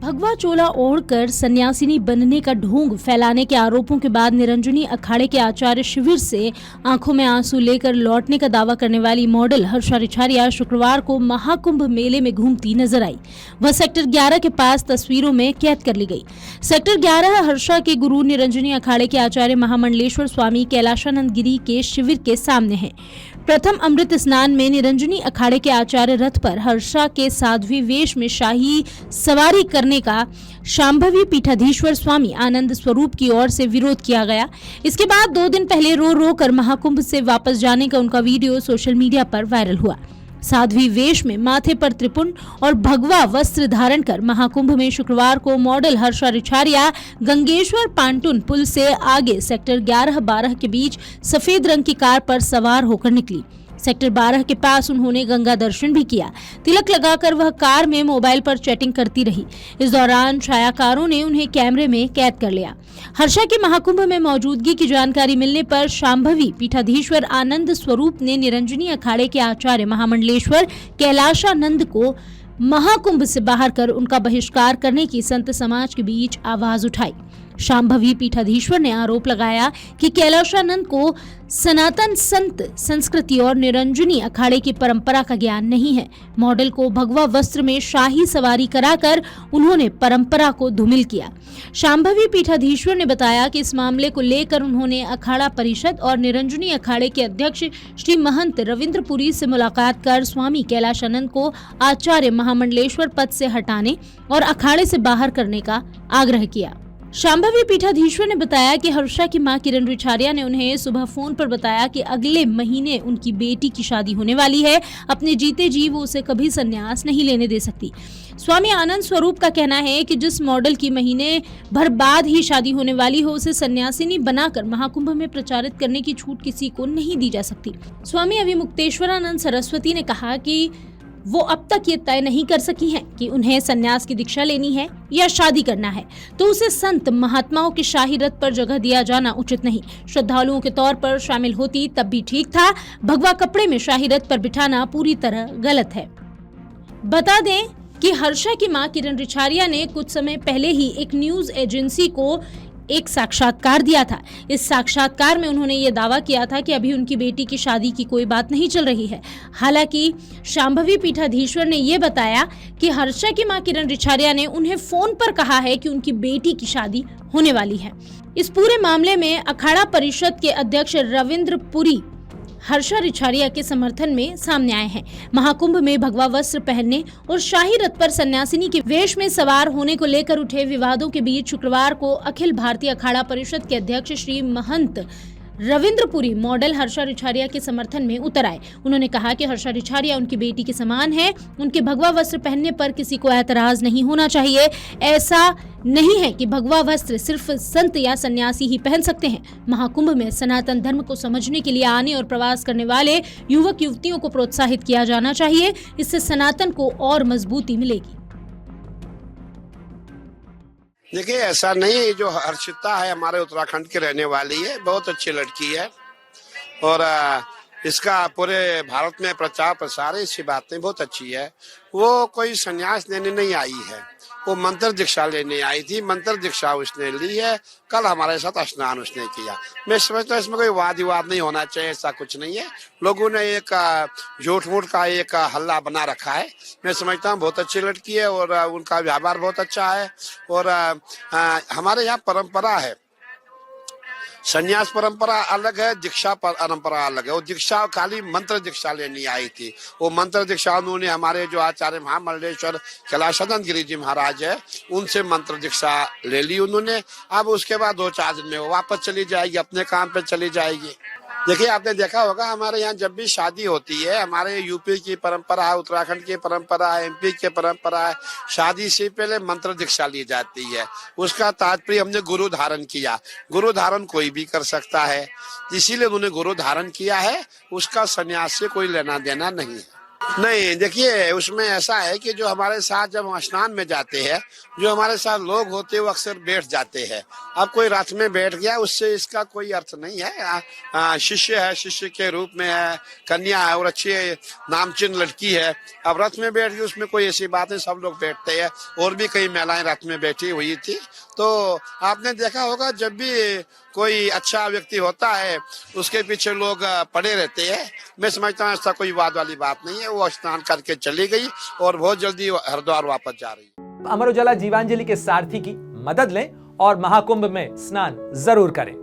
भगवा चोला ओढ़कर सन्यासिनी बनने का ढोंग फैलाने के आरोपों के बाद निरंजनी अखाड़े के आचार्य शिविर से आंखों में आंसू लेकर लौटने का दावा करने वाली मॉडल हर्षा रिछारिया शुक्रवार को महाकुंभ मेले में घूमती नजर आई। वह सेक्टर 11 के पास तस्वीरों में कैद कर ली गई। सेक्टर 11 हर्षा के गुरु निरंजनी अखाड़े के आचार्य महामंडलेश्वर स्वामी कैलाशानंद गिरी के शिविर के सामने है। प्रथम अमृत स्नान में निरंजनी अखाड़े के आचार्य रथ पर हर्षा के साध्वी वेश में शाही सवारी करने का शांभवी पीठाधीश्वर स्वामी आनंद स्वरूप की ओर से विरोध किया गया। इसके बाद 2 दिन पहले रो रो कर महाकुंभ से वापस जाने का उनका वीडियो सोशल मीडिया पर वायरल हुआ। साध्वी वेश में माथे पर त्रिपुंड और भगवा वस्त्र धारण कर महाकुंभ में शुक्रवार को मॉडल हर्षा रिछारिया गंगेश्वर पांटुन पुल से आगे सेक्टर 11-12 के बीच सफेद रंग की कार पर सवार होकर निकली। सेक्टर 12 के पास उन्होंने गंगा दर्शन भी किया। तिलक लगाकर वह कार में मोबाइल पर चैटिंग करती रही। इस दौरान छायाकारों ने उन्हें कैमरे में कैद कर लिया। हर्षा की महाकुंभ में मौजूदगी की जानकारी मिलने पर शांभवी पीठाधीश्वर आनंद स्वरूप ने निरंजनी अखाड़े के आचार्य महामंडलेश्वर कैलाशानंद को महाकुंभ से बाहर कर उनका बहिष्कार करने की संत समाज के बीच आवाज उठाई। शांभवी पीठाधीश्वर ने आरोप लगाया कि कैलाशानंद को सनातन संत संस्कृति और निरंजनी अखाड़े की परंपरा का ज्ञान नहीं है। मॉडल को भगवा वस्त्र में शाही सवारी कराकर उन्होंने परंपरा को धूमिल किया। शांभवी पीठाधीश्वर ने बताया कि इस मामले को लेकर उन्होंने अखाड़ा परिषद और निरंजनी अखाड़े के अध्यक्ष श्री महंत रविंद्रपुरी से मुलाकात कर स्वामी कैलाशानंद को आचार्य महामंडलेश्वर पद से हटाने और अखाड़े से बाहर करने का आग्रह किया। शांभवी पीठाधीश्वर ने बताया कि हर्षा की मां किरण रिछारिया ने उन्हें सुबह फोन पर बताया कि अगले महीने उनकी बेटी की शादी होने वाली है। अपने जीते जी वो उसे कभी संन्यास नहीं लेने दे सकती। स्वामी आनंद स्वरूप का कहना है कि जिस मॉडल की महीने भर बाद ही शादी होने वाली हो उसे सन्यासिनी बनाकर महाकुंभ में प्रचारित करने की छूट किसी को नहीं दी जा सकती। स्वामी अविमुक्तेश्वरानंद सरस्वती ने कहा कि वो अब तक ये तय नहीं कर सकी हैं कि उन्हें सन्यास की दीक्षा लेनी है या शादी करना है, तो उसे संत महात्माओं के शाही रथ पर जगह दिया जाना उचित नहीं। श्रद्धालुओं के तौर पर शामिल होती तब भी ठीक था। भगवा कपड़े में शाही रथ पर बिठाना पूरी तरह गलत है। बता दें कि हर्षा की मां किरण रिछारिया ने कुछ समय पहले ही एक न्यूज एजेंसी को एक साक्षात्कार दिया था। इस साक्षात्कार में उन्होंने ये दावा किया था कि अभी उनकी बेटी की शादी की कोई बात नहीं चल रही है। हालांकि शांभवी पीठाधीश्वर ने ये बताया कि हर्षा की मां किरण रिछारिया ने उन्हें फोन पर कहा है कि उनकी बेटी की शादी होने वाली है। इस पूरे मामले में अखाड़ा परिषद के अध्यक्ष रविंद्रपुरी हर्षा रिछारिया के समर्थन में सामने आए हैं। महाकुंभ में भगवा वस्त्र पहनने और शाही रथ पर सन्यासिनी के वेश में सवार होने को लेकर उठे विवादों के बीच शुक्रवार को अखिल भारतीय अखाड़ा परिषद के अध्यक्ष श्री महंत रविंद्रपुरी मॉडल हर्षा रिछारिया के समर्थन में उतर आए। उन्होंने कहा कि हर्षा रिछारिया उनकी बेटी के समान है। उनके भगवा वस्त्र पहनने पर किसी को ऐतराज नहीं होना चाहिए। ऐसा नहीं है कि भगवा वस्त्र सिर्फ संत या सन्यासी ही पहन सकते हैं। महाकुंभ में सनातन धर्म को समझने के लिए आने और प्रवास करने वाले युवक युवतियों को प्रोत्साहित किया जाना चाहिए। इससे सनातन को और मजबूती मिलेगी। देखिए, ऐसा नहीं है। जो हर्षिता है हमारे उत्तराखंड की रहने वाली है, बहुत अच्छी लड़की है और इसका पूरे भारत में प्रचार प्रसार है। इसकी बातें बहुत अच्छी है। वो कोई संन्यास लेने नहीं आई है, वो मंत्र दीक्षा लेने आई थी। मंत्र दीक्षा उसने ली है। कल हमारे साथ स्नान उसने किया। मैं समझता हूँ इसमें कोई वाद विवाद नहीं होना चाहिए। ऐसा कुछ नहीं है। लोगों ने एक झूठ मूठ का एक हल्ला बना रखा है। मैं समझता हूँ बहुत अच्छी लड़की है और उनका व्यवहार बहुत अच्छा है। और हमारे यहाँ परंपरा है, संन्यास परंपरा अलग है, दीक्षा परंपरा अलग है। वो दीक्षा खाली मंत्र दीक्षा लेनी आई थी। वो मंत्र दीक्षा उन्होंने हमारे जो आचार्य महामंडलेश्वर कैलाशानंद गिरी जी महाराज है उनसे मंत्र दीक्षा ले ली उन्होंने। अब उसके बाद 2-4 दिन में वो वापस चली जाएगी, अपने काम पे चली जाएगी। देखिए, आपने देखा होगा हमारे यहाँ जब भी शादी होती है, हमारे यूपी की परंपरा है, उत्तराखंड की परंपरा है, एमपी की परंपरा है, शादी से पहले मंत्र दीक्षा ली जाती है। उसका तात्पर्य हमने गुरु धारण किया। गुरु धारण कोई भी कर सकता है, इसीलिए उन्होंने गुरु धारण किया है। उसका सन्यास से कोई लेना देना नहीं है। नहीं, देखिए उसमें ऐसा है कि जो हमारे साथ जब हम स्नान में जाते हैं, जो हमारे साथ लोग होते हैं वो अक्सर बैठ जाते हैं। अब कोई रथ में बैठ गया उससे इसका कोई अर्थ नहीं है। शिष्य है, शिष्य के रूप में है, कन्या है और अच्छी नामचीन लड़की है। अब रथ में बैठ गई उसमें कोई ऐसी बात नहीं, सब लोग बैठते हैं। और भी कई महिलाएं रथ में बैठी हुई थी। तो आपने देखा होगा जब भी कोई अच्छा व्यक्ति होता है उसके पीछे लोग पड़े रहते हैं। मैं समझता हूँ ऐसा कोई वाद वाली बात नहीं है। वो स्नान करके चली गई और बहुत जल्दी हरिद्वार वापस जा रही है। अमर उजाला जीवांजलि के सारथी की मदद लें और महाकुंभ में स्नान जरूर करें।